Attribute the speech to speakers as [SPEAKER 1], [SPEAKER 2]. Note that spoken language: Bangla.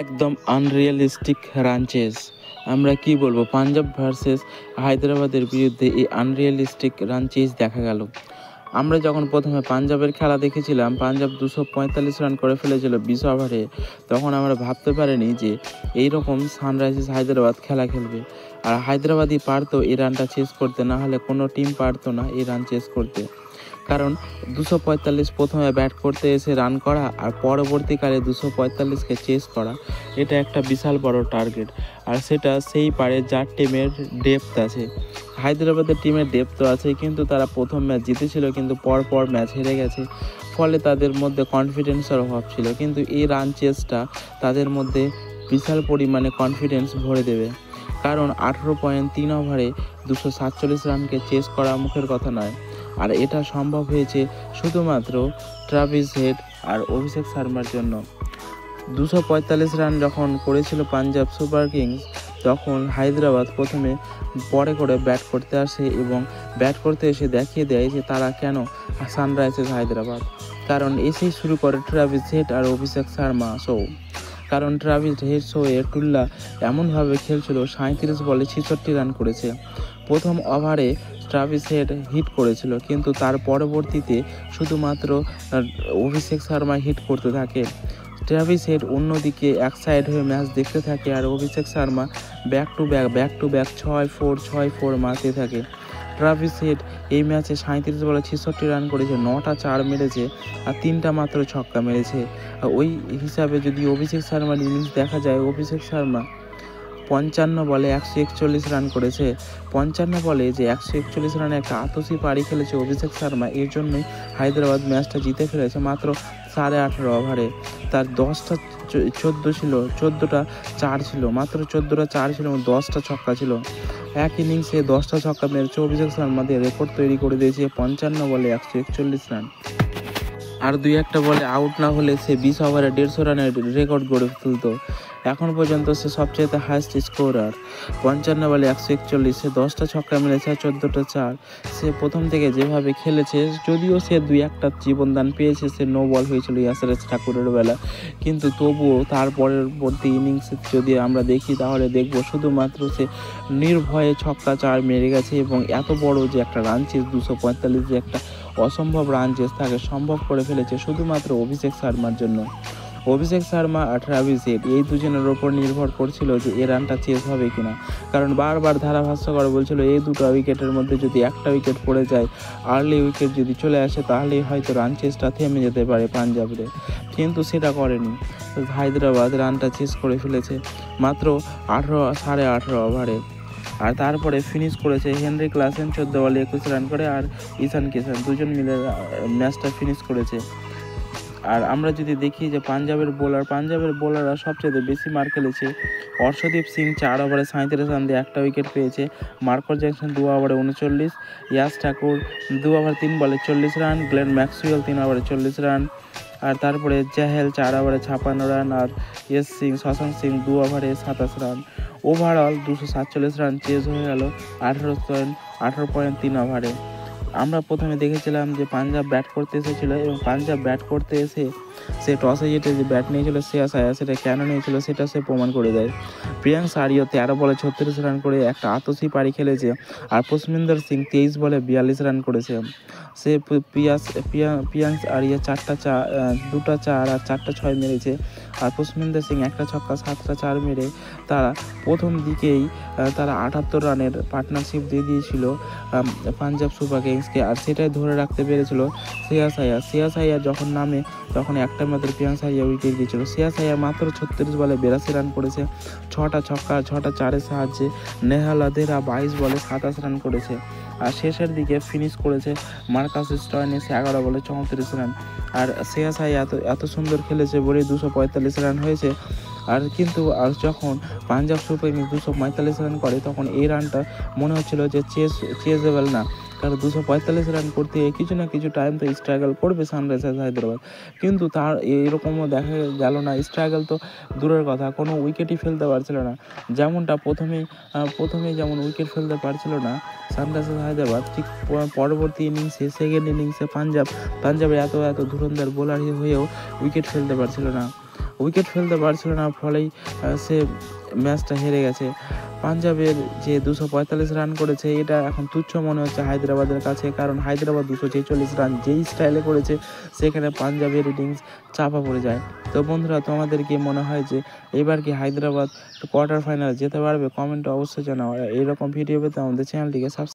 [SPEAKER 1] একদম আনরিয়ালিস্টিক রান চেজ। আমরা কি বলবো, পাঞ্জাব ভার্সেস হায়দ্রাবাদের বিরুদ্ধে এই আনরিয়ালিস্টিক রান চেজ দেখা গেল। আমরা যখন প্রথমে পাঞ্জাবের খেলা দেখেছিলাম, পাঞ্জাব 245 রান করে ফেলেছিল 20 ওভারে, তখন আমরা ভাবতে পারিনি যে এইরকম সানরাইজার্স হায়দ্রাবাদ খেলা খেলবে। আর হায়দ্রাবাদই পারতো এই রানটা চেস করতে, না হলে কোনো টিম পারতো না এই রান চেস করতে। কারণ 245 প্রথমে ব্যাট করতে এসে রান করা আর পরবর্তীকালে 245কে চেস করা, এটা একটা বিশাল বড় টার্গেট। আর সেটা সেই পারে যার টিমের ডেপথ আছে। হায়দ্রাবাদের টিমের ডেপথ তো আছে, কিন্তু তারা প্রথম ম্যাচ জিতেছিল কিন্তু পরপর ম্যাচ হেরে গেছে, ফলে তাদের মধ্যে কনফিডেন্সের অভাব ছিল। কিন্তু এই রান চেসটা তাদের মধ্যে বিশাল পরিমাণে কনফিডেন্স ভরে দেবে। কারণ 18.3 ওভারে 247 রানকে চেস করা মুখের কথা নয়। আর এটা সম্ভব হয়েছে শুধুমাত্র ট্রাভিস হেড আর অভিষেক শর্মার জন্য। 245 রান যখন করেছিল পাঞ্জাব সুপার কিংস, তখন হায়দ্রাবাদ প্রথমে পরে করে ব্যাট করতে আসে এবং ব্যাট করতে এসে দেখিয়ে দেয় যে তারা কেন সানরাইজার্স হায়দ্রাবাদ। কারণ এসেই শুরু করে ট্রাভিস হেড আর অভিষেক শর্মা শো। কারণ ট্রাভিস হেড শোয়ে টুল্লা এমনভাবে খেলছিল, 37 বলে 66 রান করেছে। প্রথম ওভারে ট্রাভিস হেড হিট করেছিল, কিন্তু তার পরবর্তীতে শুধুমাত্র অভিষেক শর্মা হিট করতে থাকে। ট্রাভিস হেড অন্যদিকে এক সাইড হয়ে ম্যাচ দেখতে থাকে, আর Abhishek Sharma back to back 6-4 মারতে থাকে। ট্রাভিস হেড এই ম্যাচে 37 বলে 66 রান করেছে, 9টা 4 মেরেছে আর 3টা মাত্র ছক্কা মেরেছে। ওই হিসাবে যদি অভিষেক শর্মার ইনিংস দেখা যায়, অভিষেক শর্মা 55 বলে 141 রান করেছে। 55 বলে যে 141 রানে একটা আতসী পাড়ি খেলেছে অভিষেক শর্মা, এর জন্যই হায়দ্রাবাদ ম্যাচটা জিতে ফেলেছে মাত্র 18.5 ওভারে। তার 10টা 14 ছিল, 14টা 4 ছিল, মাত্র 14টা 4 ছিল এবং 10টা ছক্কা ছিল। এক ইনিংসে 10টা ছক্কা মেরেছে অভিষেক শর্মা, দিয়ে রেকর্ড তৈরি করে দিয়েছে 55 বলে 141 রান। আর 2-1টা বলে আউট না হলে সে 20 ওভারে 150 রানের রেকর্ড গড়ে তুলতো। এখন পর্যন্ত সে সবচেয়ে হাইস্ট স্কোরার। 55 বলে 141, সে 10টা ছক্কা মেরেছে আর 14টা 4। সে প্রথম থেকে যেভাবে খেলেছে, যদিও সে 2-1টা জীবনদান পেয়েছে, সে নো বল হয়েছিল ইয়াসরাজ ঠাকুরের বেলা, কিন্তু তবুও তার পরবর্তী ইনিংসে যদি আমরা দেখি তাহলে দেখব শুধুমাত্র সে নির্ভয়ে ছক্কা 4 মেরে গেছে। এবং এত বড় যে একটা রান চেস 245, যে একটা অসম্ভব রান চেস তাকে সম্ভব করে ফেলেছে শুধুমাত্র অভিষেক শর্মার জন্য। অভিষেক শর্মা আর ট্রাভিস হেড এই দুজনের ওপর নির্ভর করছিল যে এই রানটা চেস হবে কিনা। কারণ বারবার ধারাভাষ্যকর বলছিল এই দুটো উইকেটের মধ্যে যদি একটা উইকেট পড়ে যায়, আর্লি উইকেট যদি চলে আসে, তাহলেই হয়তো রান চেসটা থেমে যেতে পারে পাঞ্জাবের। কিন্তু সেটা করেনি, হায়দ্রাবাদ রানটা চেস করে ফেলেছে মাত্র 18.5 ওভারে। আর তারপরে ফিনিশ করেছে হেনরি ক্লাসেন 14 বলে 21 রান করে, আর ঈশান কিষান দুজন মিলে ম্যাচটা ফিনিশ করেছে। আর আমরা যদি দেখি যে পাঞ্জাবের বোলাররা সবচেয়ে বেশি মার খেলেছে। অর্শদীপ সিং 4 ওভারে 37 রান দিয়ে একটা উইকেট পেয়েছে। মার্কাস জ্যাকসন 2 ওভারে 39, ইয়াশ ঠাকুর 2 ওভার 3 বলে 40 রান, গ্লেন ম্যাক্সওয়েল 3 ওভারে 40 রান, আর তারপরে চাহেল 4 ওভারে 56 রান, আর শশাঙ্ক সিং 2 ওভারে 27 রান। ওভারঅল 247 রান চেজ হয়ে গেল 18.3 ওভারে। আমরা প্রথমে দেখেছিলাম যে পাঞ্জাব ব্যাট করতে এসেছিল, এবং পাঞ্জাব ব্যাট করতে এসে সে টসে জিতে যে ব্যাট নিয়েছিল শ্রেয়াস আইয়ার, সেটা কেন নিয়েছিল সেটা সে প্রমাণ করে দেয়। প্রিয়াঙ্ক আরিয়া 13 বলে 36 রান করে একটা আতসী পাড়ি খেলেছে, আর পুষ্পিন্দর সিং 23 বলে 42 রান করেছে। সে প্রিয়াঙ্ক আরিয়া 2টা 4 আর 4টা 6 মেরেছে, আর পুষ্পিন্দর সিং একটা ছক্কা 7টা 4 মেরে তারা প্রথম দিকেই তারা 78 রানের পার্টনারশিপ দিয়ে দিয়েছিল পাঞ্জাব সুপার কিংসকে, আর সেটাই ধরে রাখতে পেরেছিল শ্রেয়াস আইয়ার যখন নামে তখন একটা মাত্র প্রিয়াঙ্ক আরিয়া উইকেট দিয়েছিল। শ্রেয়াস আইয়ার মাত্র 36 বলে 82 রান করেছে, 6টা ছক্কা 6টা 4-এর সাহায্যে। নেহাল আধেরা 22 বলে 27 রান করেছে, আর শেষের দিকে ফিনিশ করেছে মার্কাস স্টয়নিস 11 বলে 34 রান। আর শ্রেয়াস আইয়ার এত সুন্দর খেলেছে বলে 245 রান হয়েছে। আর কিন্তু যখন পাঞ্জাব সুপার কিংস 245 রান করে, তখন এই রানটা মনে হচ্ছিল যে চেজেবল না। কারণ 245 রান করতে কিছু না কিছু টাইম তো স্ট্রাগল করবে সানরাইজার্স হায়দ্রাবাদ, কিন্তু তার এরকমও দেখা গেল না। স্ট্রাগল তো দূরের কথা, কোনো উইকেটই ফেলতে পারছিল না। যেমনটা প্রথমেই যেমন উইকেট ফেলতে পারছিল না সানরাইজার্স হায়দ্রাবাদ, ঠিক পরবর্তী ইনিংসে সেকেন্ড ইনিংসে পাঞ্জাবের এত ধুরন্ধর বোলার হয়েও উইকেট ফেলতে পারছিল না। উইকেট ফেলতে পারছিল না, ফলেই সে ম্যাচটা হেরে গেছে। পাঞ্জাবের যে 245 রান করেছে এটা এখন তুচ্ছ মনে হচ্ছে হায়দ্রাবাদের কাছে, কারণ হায়দ্রাবাদ 246 রান যেই স্টাইলে করেছে সেখানে পাঞ্জাবের ইনিংস চাপা পড়ে যায়। তো বন্ধুরা, তোমাদের কি মনে হয় যে এবার কি হায়দ্রাবাদ কোয়ার্টার ফাইনালে যেতে পারবে? কমেন্টে অবশ্যই জানাও। আর এইরকম ভিডিও পেতে আমাদের চ্যানেলটিকে সাবস্ক্রাইব